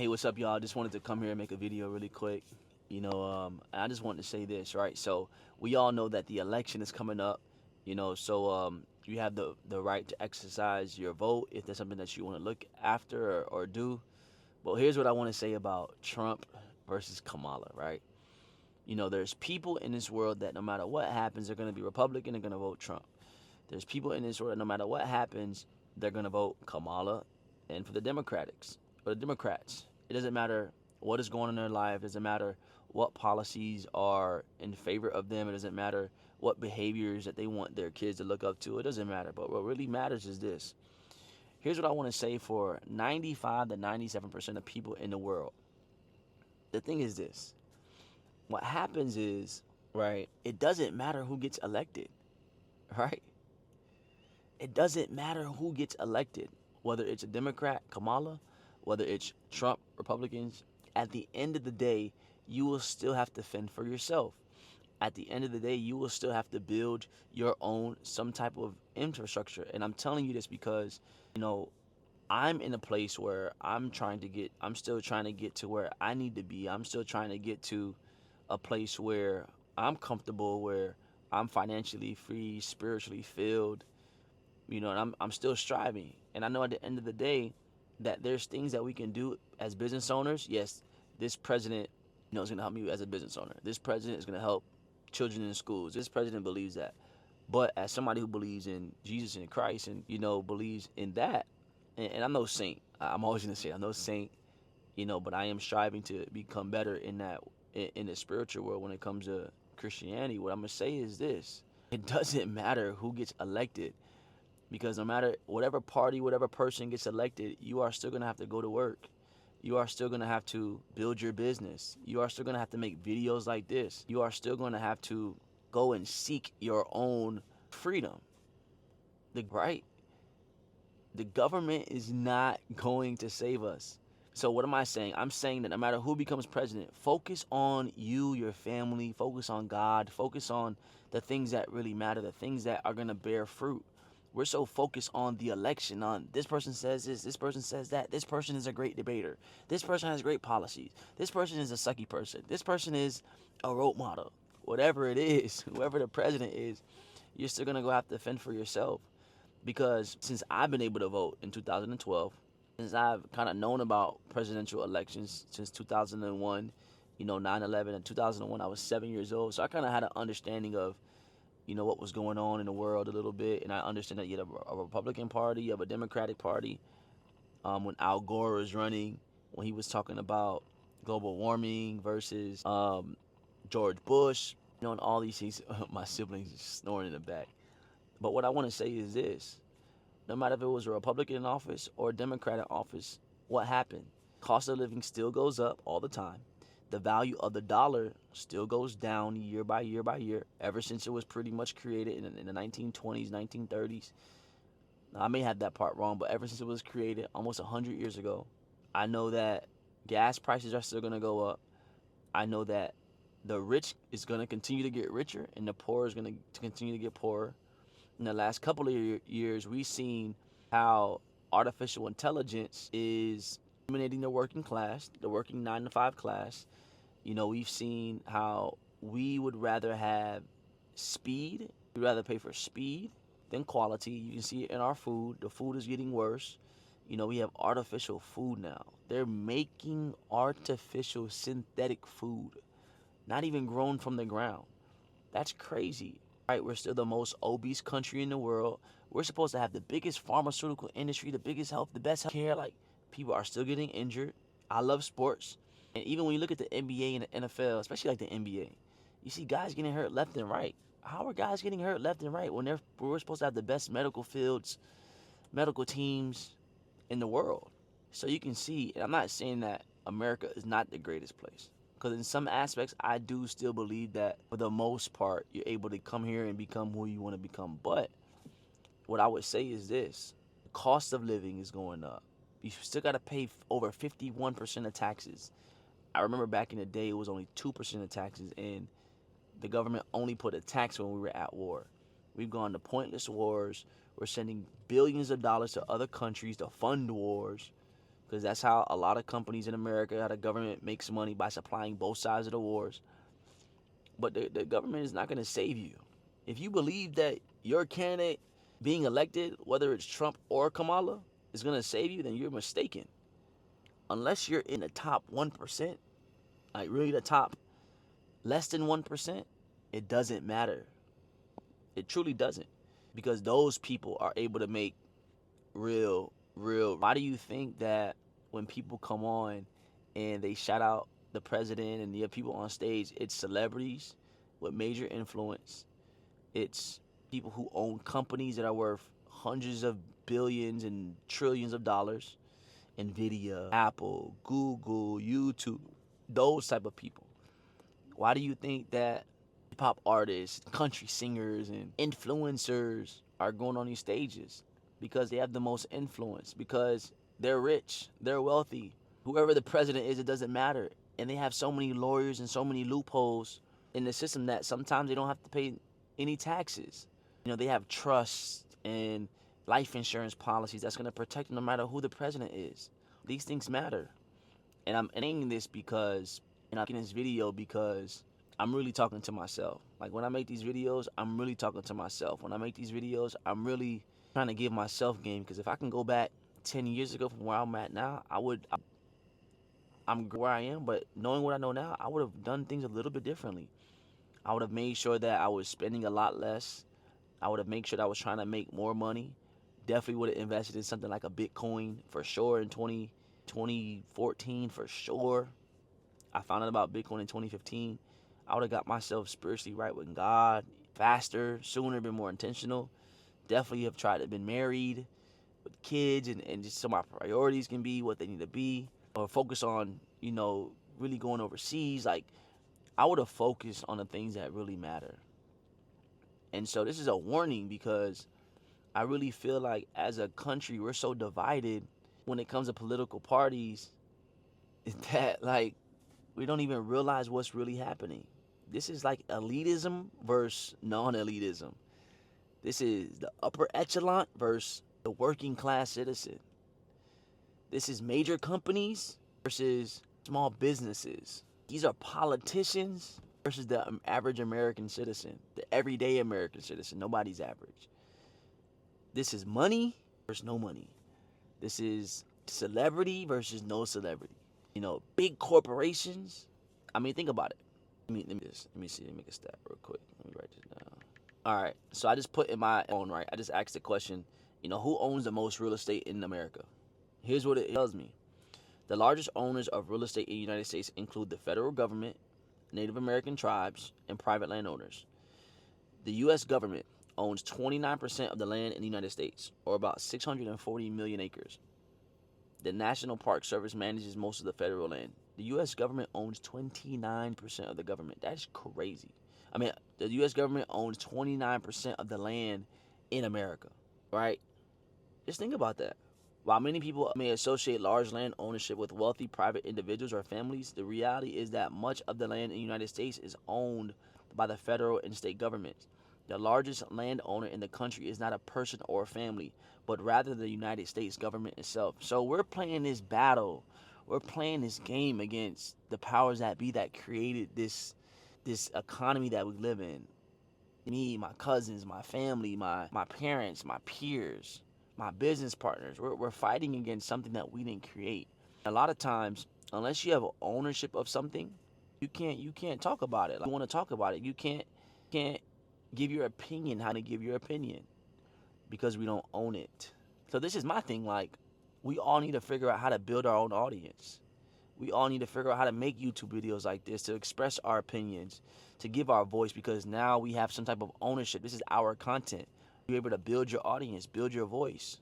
Hey, what's up, y'all? Just wanted to come here and make a video really quick. I just wanted to say this, right? So we all know that the election is coming up. You have the right to exercise your vote if there's something that you want to look after or do. But here's what I want to say about Trump versus Kamala, right? There's people in this world that no matter what happens, they're going to be Republican, they're going to vote Trump. There's people in this world that no matter what happens, they're going to vote Kamala and for the Democrats. It doesn't matter what is going on in their life. It doesn't matter what policies are in favor of them. It doesn't matter what behaviors that they want their kids to look up to. It doesn't matter. But what really matters is this. Here's what I want to say for 95 to 97% of people in the world. The thing is this. What happens is, right, it doesn't matter who gets elected, right? It doesn't matter who gets elected, whether it's a Democrat, Kamala, whether it's Trump, Republicans. At the end of the day, you will still have to fend for yourself. At the end of the day, you will still have to build your own some type of infrastructure. And I'm telling you this because, you know, I'm in a place where I'm still trying to get to where I need to be. I'm still trying to get to a place where I'm comfortable, where I'm financially free, spiritually filled, and I'm still striving. And I know at the end of the day that there's things that we can do as business owners. Yes, this president, is going to help me as a business owner. This president is going to help children in schools. This president believes that. But as somebody who believes in Jesus and Christ and, believes in that, and I'm no saint. I'm always going to say I'm no saint, but I am striving to become better in that, in the spiritual world when it comes to Christianity. What I'm going to say is this. It doesn't matter who gets elected. Because no matter whatever party, whatever person gets elected, you are still going to have to go to work. You are still going to have to build your business. You are still going to have to make videos like this. You are still going to have to go and seek your own freedom. Right? The government is not going to save us. So what am I saying? I'm saying that no matter who becomes president, focus on you, your family, focus on God, focus on the things that really matter, the things that are going to bear fruit. We're so focused on the election, on this person says this person says that, this person is a great debater, this person has great policies, this person is a sucky person, this person is a role model. Whatever it is, whoever the president is, you're still going to go have to fend for yourself. Because since I've been able to vote in 2012, since I've kind of known about presidential elections since 2001, 9/11, and 2001, I was 7 years old. So I kind of had an understanding of, what was going on in the world a little bit. And I understand that you have a Republican Party, you have a Democratic Party. When Al Gore was running, when he was talking about global warming versus George Bush, and all these things, my siblings snoring in the back. But what I want to say is this. No matter if it was a Republican in office or a Democrat in office, what happened? Cost of living still goes up all the time. The value of the dollar still goes down year by year by year, ever since it was pretty much created in the 1920s, 1930s. Now, I may have that part wrong, but ever since it was created almost 100 years ago, I know that gas prices are still going to go up. I know that the rich is going to continue to get richer and the poor is going to continue to get poorer. In the last couple of years, we've seen how artificial intelligence is eliminating the working class, the working 9 to 5 class. We've seen how we would rather have speed. We'd rather pay for speed than quality. You can see it in our food. The food is getting worse. We have artificial food now. They're making artificial synthetic food, not even grown from the ground. That's crazy. Right, we're still the most obese country in the world. We're supposed to have the biggest pharmaceutical industry, the biggest health, the best health care. Like, people are still getting injured. I love sports. And even when you look at the NBA and the NFL, especially like the NBA, you see guys getting hurt left and right. How are guys getting hurt left and right when we're supposed to have the best medical fields, medical teams in the world? So you can see, and I'm not saying that America is not the greatest place. Because in some aspects, I do still believe that for the most part, you're able to come here and become who you want to become. But what I would say is this. The cost of living is going up. You still got to pay over 51% of taxes. I remember back in the day, it was only 2% of taxes. And the government only put a tax when we were at war. We've gone to pointless wars. We're sending billions of dollars to other countries to fund wars, because that's how a lot of companies in America, how the government makes money, by supplying both sides of the wars. But the government is not going to save you. If you believe that your candidate being elected, whether it's Trump or Kamala, is going to save you, then you're mistaken. Unless you're in the top 1%, like really the top less than 1%, it doesn't matter. It truly doesn't. Because those people are able to make real. Why do you think that when people come on and they shout out the president and the other people on stage, it's celebrities with major influence? It's people who own companies that are worth hundreds of billions and trillions of dollars. Nvidia, Apple, Google, YouTube, those type of people. Why do you think that hip-hop artists, country singers, and influencers are going on these stages? Because they have the most influence, because they're rich, they're wealthy. Whoever the president is, it doesn't matter. And they have so many lawyers and so many loopholes in the system that sometimes they don't have to pay any taxes. They have trusts and life insurance policies that's going to protect them no matter who the president is. These things matter. And I'm saying this because, I'm making this video because I'm really talking to myself. Like when I make these videos, I'm really talking to myself. When I make these videos, I'm really trying to give myself game. Because if I can go back 10 years ago from where I'm at now, I'm where I am. But knowing what I know now, I would have done things a little bit differently. I would have made sure that I was spending a lot less. I would have made sure that I was trying to make more money. Definitely would have invested in something like a Bitcoin for sure in 2014 for sure. I found out about Bitcoin in 2015. I would have got myself spiritually right with God faster, sooner, been more intentional. Definitely have tried to been married with kids and just so my priorities can be what they need to be. Or focus on, really going overseas. Like, I would have focused on the things that really matter. And so this is a warning because I really feel like as a country, we're so divided when it comes to political parties that, like, we don't even realize what's really happening. This is like elitism versus non-elitism. This is the upper echelon versus the working class citizen. This is major companies versus small businesses. These are politicians versus the average American citizen, the everyday American citizen. Nobody's average. This is money versus no money. This is celebrity versus no celebrity. Big corporations. I mean, think about it. Let me see. Let me make a stat real quick. Let me write this down. All right. So I just put in my own, right? I just asked the question, who owns the most real estate in America? Here's what it tells me. The largest owners of real estate in the United States include the federal government, Native American tribes, and private landowners. The U.S. government owns 29% of the land in the United States, or about 640 million acres. The National Park Service manages most of the federal land. The U.S. government owns 29% of the government. That's crazy. I mean, the U.S. government owns 29% of the land in America, right? Just think about that. While many people may associate large land ownership with wealthy private individuals or families, the reality is that much of the land in the United States is owned by the federal and state governments. The largest landowner in the country is not a person or a family, but rather the United States government itself. So we're playing this battle. We're playing this game against the powers that be that created this economy that we live in. Me, my cousins, my family, my parents, my peers, my business partners. We're fighting against something that we didn't create. A lot of times, unless you have ownership of something, you can't talk about it. Like, you want to talk about it. You can't give your opinion how to give your opinion because we don't own it. So this is my thing. Like, we all need to figure out how to build our own audience. We all need to figure out how to make YouTube videos like this to express our opinions, to give our voice, because now we have some type of ownership. This is our content. You're able to build your audience, build your voice.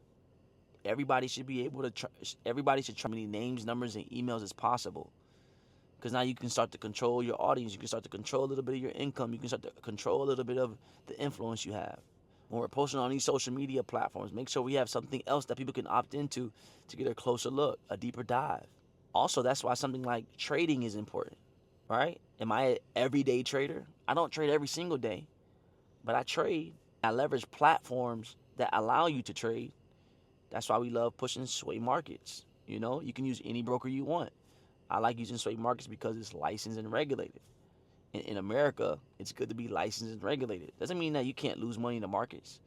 Everybody should be able to. Everybody should try as many names, numbers, and emails as possible, because now you can start to control your audience. You can start to control a little bit of your income. You can start to control a little bit of the influence you have. When we're posting on these social media platforms, make sure we have something else that people can opt into to get a closer look, a deeper dive. Also, that's why something like trading is important, right? Am I an everyday trader? I don't trade every single day, but I trade. I leverage platforms that allow you to trade. That's why we love pushing sway markets. You know, you can use any broker you want. I like using straight markets because it's licensed and regulated. In America, it's good to be licensed and regulated. Doesn't mean that you can't lose money in the markets.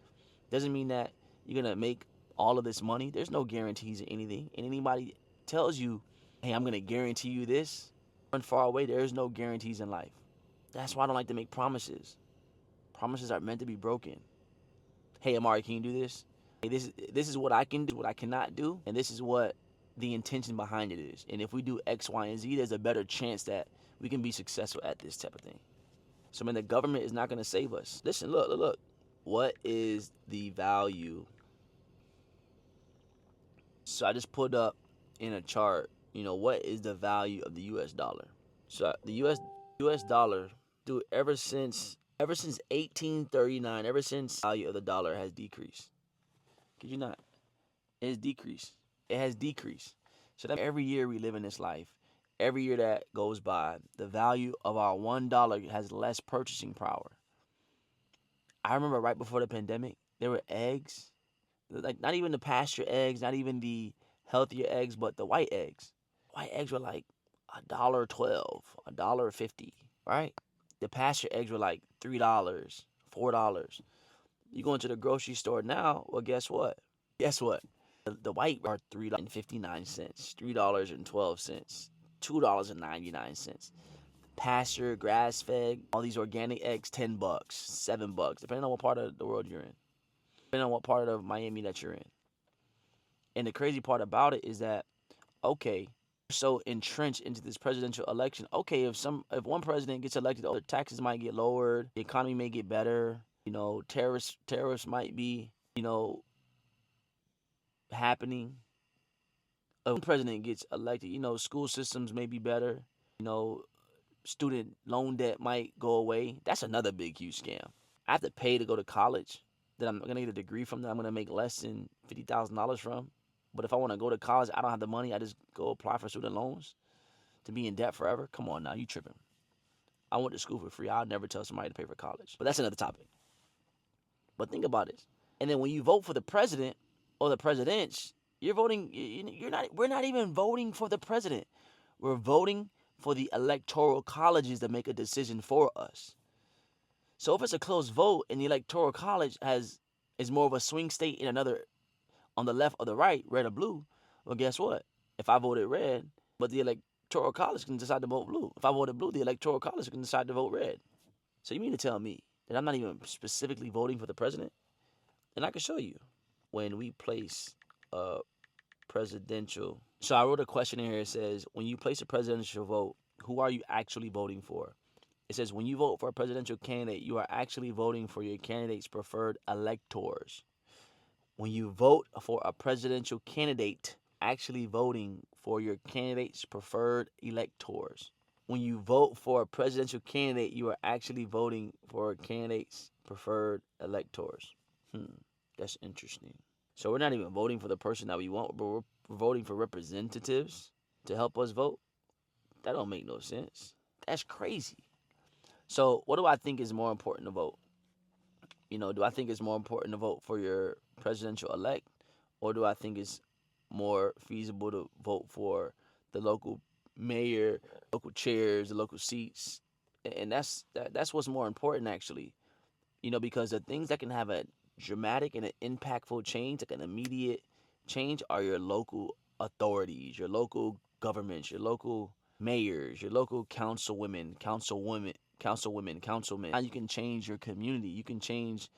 Doesn't mean that you're gonna make all of this money. There's no guarantees in anything. And anybody tells you, hey, I'm gonna guarantee you this, run far away, there is no guarantees in life. That's why I don't like to make promises. Promises are meant to be broken. Hey, Amari, can you do this? Hey, this is what I can do, what I cannot do, and this is what the intention behind it is. And if we do X, Y, and Z, there's a better chance that we can be successful at this type of thing. So, man, the government is not going to save us. Listen, look. What is the value? So I just put up in a chart, what is the value of the U.S. dollar? So the U.S. dollar, dude, ever since 1839, ever since the value of the dollar has decreased. Kid you not? It has decreased. It has decreased. So that every year we live in this life, every year that goes by, the value of our $1 has less purchasing power. I remember right before the pandemic, there were eggs, like not even the pasture eggs, not even the healthier eggs, but the white eggs. White eggs were like $1.12, $1.50, right? The pasture eggs were like $3, $4. You go into the grocery store now, well, guess what? The white are $3.59, $3.12, $2.99. Pasture, grass fed, all these organic eggs, $10, $7, depending on what part of the world you're in, depending on what part of Miami that you're in. And the crazy part about it is that, okay, so entrenched into this presidential election. Okay, if one president gets elected, the taxes might get lowered, the economy may get better, tariffs might be, happening. If one president gets elected, school systems may be better, student loan debt might go away. That's another big, huge scam. I have to pay to go to college that I'm going to get a degree from that I'm going to make less than $50,000 from. But if I want to go to college, I don't have the money. I just go apply for student loans to be in debt forever. Come on now, you tripping. I went to school for free. I'll never tell somebody to pay for college. But that's another topic. But think about this. And then when you vote for the president or the presidents, you're voting, we're not even voting for the president. We're voting for the electoral colleges that make a decision for us. So if it's a close vote and the electoral college is more of a swing state in another, on the left or the right, red or blue, well, guess what? If I voted red, but the electoral college can decide to vote blue. If I voted blue, the electoral college can decide to vote red. So you mean to tell me that I'm not even specifically voting for the president? And I can show you. When we place a presidential... So I wrote a question in here. It says, when you place a presidential vote, who are you actually voting for? It says, when you vote for a presidential candidate, you are actually voting for your candidate's preferred electors. When you vote for a presidential candidate, actually voting for your candidate's preferred electors. When you vote for a presidential candidate, you are actually voting for a candidate's preferred electors. That's interesting. So we're not even voting for the person that we want, but we're voting for representatives to help us vote? That don't make no sense. That's crazy. So what do I think is more important to vote? Do I think it's more important to vote for your presidential elect, or do I think it's more feasible to vote for the local mayor, local chairs, the local seats? And that's what's more important, actually. Because the things that can have a dramatic and an impactful change, like an immediate change, are your local authorities, your local governments, your local mayors, your local councilmen. Now you can change your community. You can change,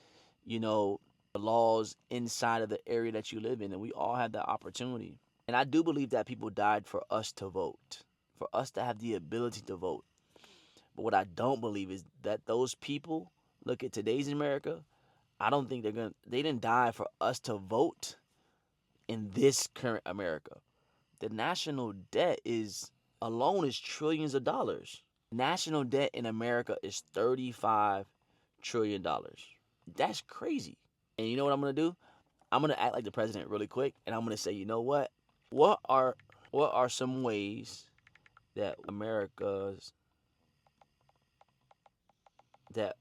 the laws inside of the area that you live in, and we all have that opportunity. And I do believe that people died for us to vote, for us to have the ability to vote. But what I don't believe is that those people, look at today's America, I don't think they didn't die for us to vote in this current America. The national debt alone is trillions of dollars. National debt in America is $35 trillion. That's crazy. And you know what I'm going to do? I'm going to act like the president really quick, and I'm going to say, you know what? What are some ways that that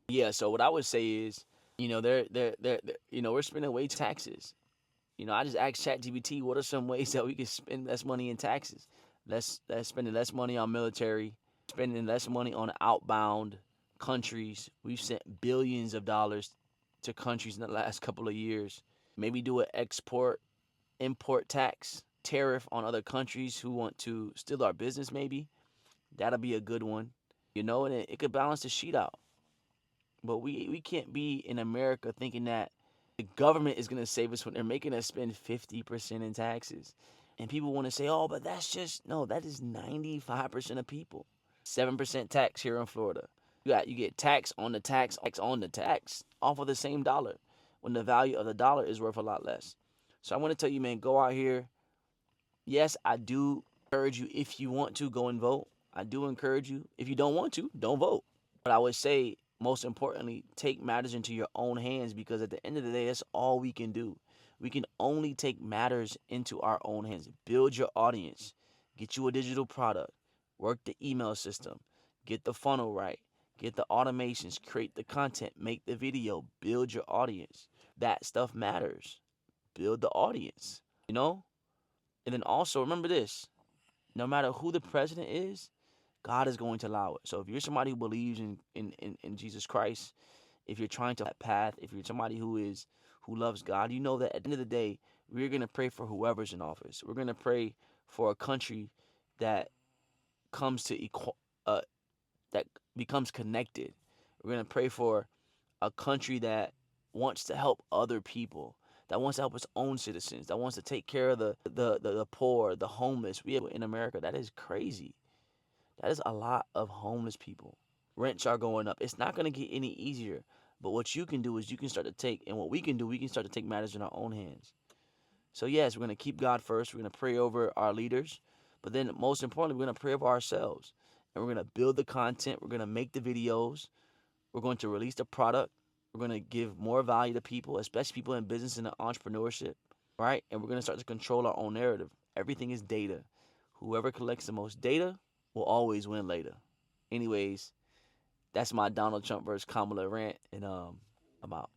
Yeah, so what I would say is, we're spending way too taxes. I just asked ChatGPT, what are some ways that we can spend less money in taxes? Let's spending less money on military, spending less money on outbound countries. We've sent billions of dollars to countries in the last couple of years. Maybe do an export import tax tariff on other countries who want to steal our business. Maybe that'll be a good one. And it could balance the sheet out. But we can't be in America thinking that the government is going to save us when they're making us spend 50% in taxes. And people want to say, oh, but that's just, no, that is 95% of people. 7% tax here in Florida. You get tax on the tax on the tax off of the same dollar when the value of the dollar is worth a lot less. So I want to tell you, man, go out here. Yes, I do encourage you, if you want to, go and vote. I do encourage you. If you don't want to, don't vote. But I would say, most importantly, take matters into your own hands, because at the end of the day, that's all we can do. We can only take matters into our own hands. Build your audience. Get you a digital product. Work the email system. Get the funnel right. Get the automations. Create the content. Make the video. Build your audience. That stuff matters. Build the audience. You know? And then also remember this. No matter who the president is, God is going to allow it. So if you're somebody who believes in Jesus Christ, if you're trying to that path, if you're somebody who loves God, you know that at the end of the day, we're gonna pray for whoever's in office. We're gonna pray for a country that comes to that becomes connected. We're gonna pray for a country that wants to help other people, that wants to help its own citizens, that wants to take care of the poor, the homeless. We have in America, that is crazy. That is a lot of homeless people. Rents are going up. It's not going to get any easier. But what you can do is you can start to take, and what we can do, we can start to take matters in our own hands. So, yes, we're going to keep God first. We're going to pray over our leaders. But then, most importantly, we're going to pray over ourselves. And we're going to build the content. We're going to make the videos. We're going to release the product. We're going to give more value to people, especially people in business and entrepreneurship, right? And we're going to start to control our own narrative. Everything is data. Whoever collects the most data will always win later. Anyways, that's my Donald Trump versus Kamala rant, and I'm out.